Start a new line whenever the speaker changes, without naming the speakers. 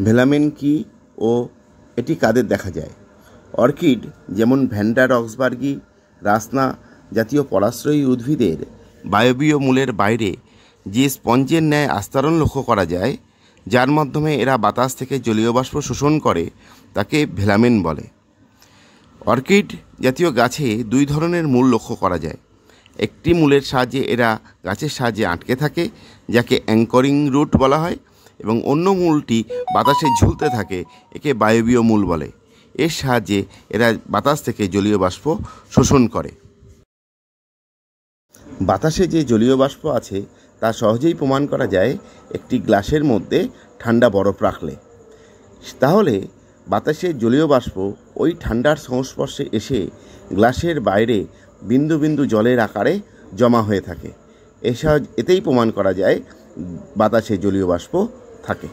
Velamen কি ও এটি কাদের দেখা যায়? অর্কিড যেমন ভ্যান্ডা রক্সবার্গি, রাসনা জাতীয় পরাশ্রয়ী উদ্ভিদের বায়বীয় মূলের বাইরে যে স্পঞ্জের ন্যায় আস্তরণ লক্ষ্য করা যায়, যার মাধ্যমে এরা বাতাস থেকে জলীয় বাষ্প শোষণ করে, তাকে ভেলামেন বলে। অর্কিড জাতীয় গাছে দুই ধরনের মূল লক্ষ্য করা যায়। একটি মূলের সাহায্যে এরা গাছের সাহায্যে আটকে থাকে, যাকে অ্যাঙ্করিং রুট বলা হয়, এবং অন্য মূলটি বাতাসে ঝুলতে থাকে, একে বায়বীয় মূল বলে। এর সাহায্যে এরা বাতাস থেকে জলীয় বাষ্প শোষণ করে। বাতাসে যে জলীয় বাষ্প আছে তা সহজেই প্রমাণ করা যায় একটি গ্লাসের মধ্যে ঠান্ডা বরফ রাখলে। তাহলে বাতাসের জলীয় বাষ্প ওই ঠান্ডার সংস্পর্শে এসে গ্লাসের বাইরে বিন্দু বিন্দু জলের আকারে জমা হয়ে থাকে। এতেই প্রমাণ করা যায় বাতাসে জলীয় বাষ্প থাকে।